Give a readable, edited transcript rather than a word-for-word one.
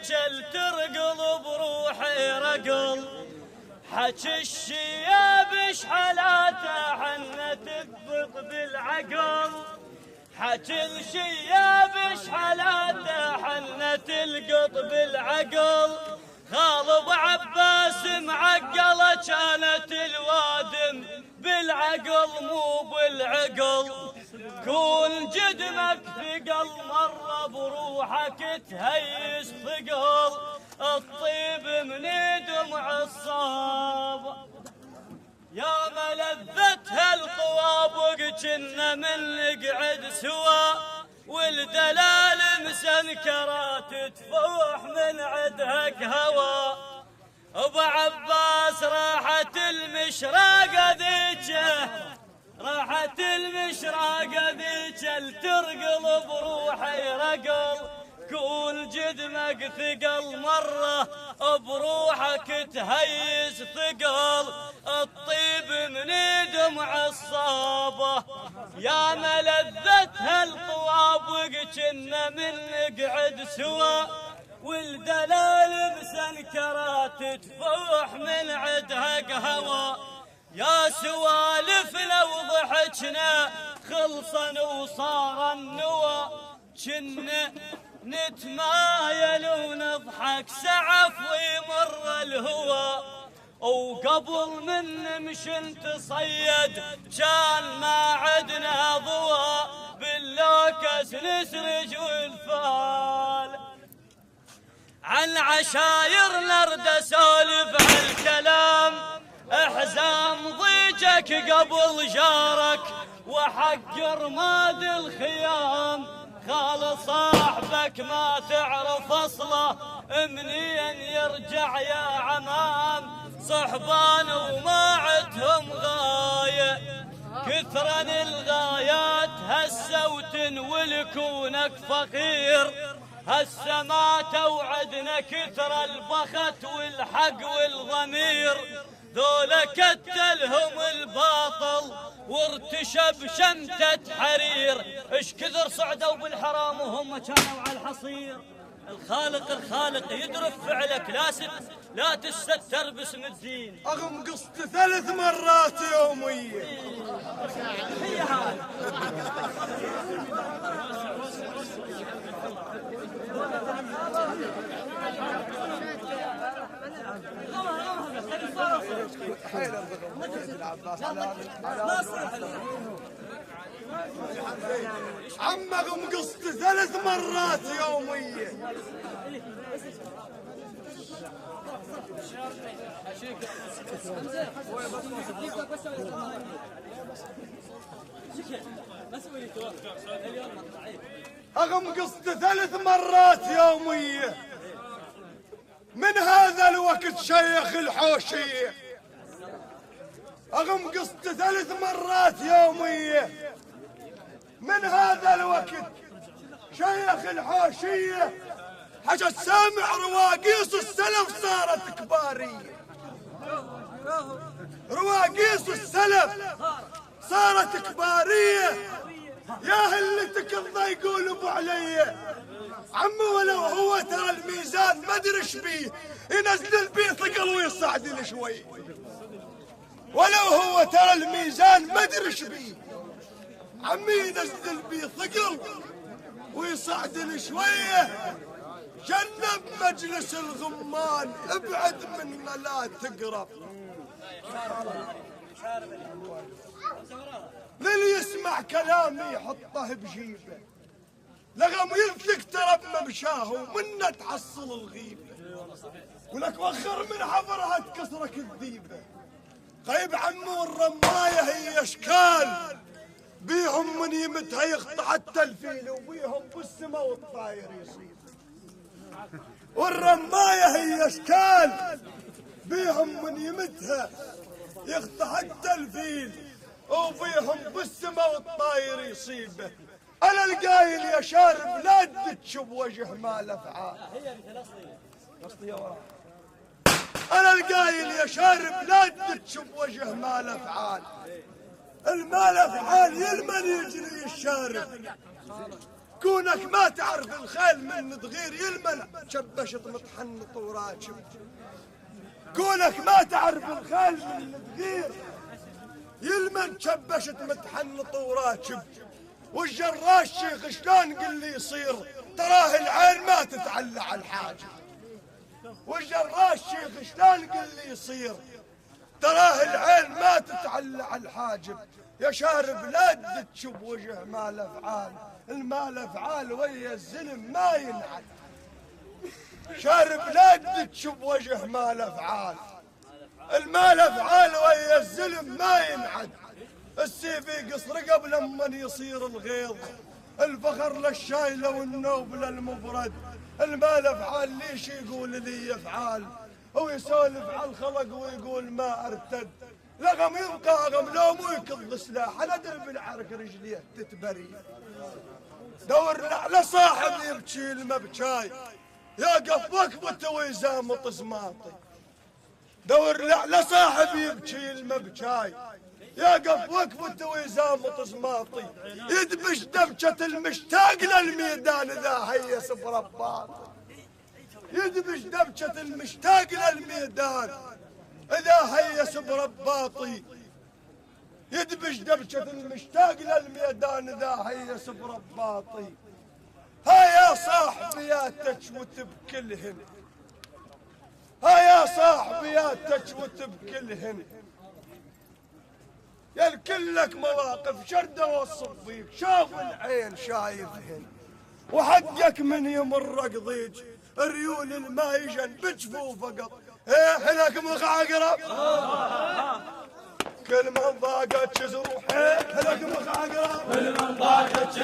ذيك ترقل بروحي رقل. حكي الشياب شحلاته حنت الضغ بالعقل. حكي الشياب شحلاته حنت القط بالعقل. غالب عباس معقله كانت الوادم بالعقل مو بالعقل. كون جدمك ثقل مرة بروحك تهيس ثقل. الطيب من دمع الصاب يا ملذتها القوابق كنا من نقعد سوا. والدلال مسنكرات تفوح من عدهك هوا. ابو عباس راحت المشراقه ذيك راحت المشراقه ذيك ترقل بروحي رقل. كون جدمك ثقل مرة بروحك تهيس ثقل. الطيب من دمع الصابة يا ملذتها الطوابق كنا من نقعد سوا. والدلال بسنكرات تفوح من عدها قهوى. يا سوالف لو ضحكنا خلصا وصار النوى. كنا نتمايل ونضحك سعف ويمر الهوى. وقبل من نمشي نتصيد كان ما عدنا ضوى. باللوكس نسرج والفال عن عشاير نرد سولف هالكلام. احزام ضيجك قبل جارك وحق رماد الخيام. خال صاحبك ما تعرف اصله منين يرجع يا عمام. صحبان وما عدهم غايه كثرا الغايات. هسه وتنولكونك فقير هسه ما توعدنا كثر البخت والحق والضمير. ذولا كتلهم الباطل وارتشب شمتة حرير. اش كثر صعدوا بالحرام وهم كانوا على الحصير. الخالق يدرف فعلك لا تستتر باسم الدين. اغم قصت 3 مرات يوميا. هي هاي عمكم قصت 3 مرات يوميا. اغم قصت 3 مرات يوميا. من هذا الوقت شيخ الحوشية. اغم قصت 3 مرات يومية. من هذا الوقت شيخ الحوشية. حاجة سامع رواقيس السلف صارت كبارية. رواقيس السلف صارت كبارية. يا هلتك الله يقولوا علي عمي. ولو هو ترى الميزان ما ادري ايش بيه ينزل بيه ثقل ويصعدل شوي. ولو هو ترى الميزان ما ادري ايش بيه عمي ينزل بيه ثقل ويصعدل شويه. جنب مجلس الغمان ابعد منا لا تقرب. للي يسمع كلامي يحطه بجيبه. لغم يلتك ترى بممشاه ومنا تحصل الغيبه. ولك وخر من حفرها تكسرك الذيبه. غيب عمو الرمايه هي اشكال بيهم من يمتها يقطع التلفيل وبيهم بالسما والطاير يصيب. والرمايه هي اشكال بيهم من يمتها يقطع التلفيل وبيهم بالسما والطاير يصيبه. انا القايل يا شارب لا تدش بوجه مال افعال. انا القايل يا شارب لا تدش بوجه مال افعال. المال افعال يلمن يجري الشارب. كونك ما تعرف الخيل من صغير يلمن شبشت متحنط وراكب. كونك ما تعرف الخيل من صغير يلمن شبشت متحنط وراكب. والجراش شيخ شلون قل لي يصير تراه العين ما تتعلى على الحاجب. والجراش شيخ شلون قل لي يصير تراه العين ما تتعلى على الحاجب. يا شارب لا تشوف وجه مال افعال، المال افعال ويا الزلم ما ينعد. شارب لا تشوف وجه مال افعال، المال افعال ويا الزلم ما ينعد. السيف يقصر قبل من يصير الغيظ، الفخر للشايله والنوب للمفرد. المال افعال ليش يقول لي افعال ويسولف على الخلق ويقول ما ارتد. لغم يبقى غم لو مو يكض سلاح على درب العرك رجليه تتبري. دور على صاحب يبكي المبكاي يقف وقفته ويزام طزماطي. دور على صاحب يبكي المبكاي يقف وقفته ويزام طزماطي. يدبش دبكة المشتاق للميدان إذا هيس برباطي. يدبش دبكة المشتاق للميدان إذا هيس برباطي. يدبش دبكة المشتاق للميدان إذا هيس برباطي. ها يا صاحبياتك وتبكلهن، ها يا صاحبياتك وتبكلهن. يا الكلك مواقف شردة والصفيك شاف العين شايفهن. وحقك من يمر قضيج ريول المايجن بجفوفه قط. ايه هناك مخعقرب كل من ضاقت جروح. ايه هناك مخعقرب كل من ضاقت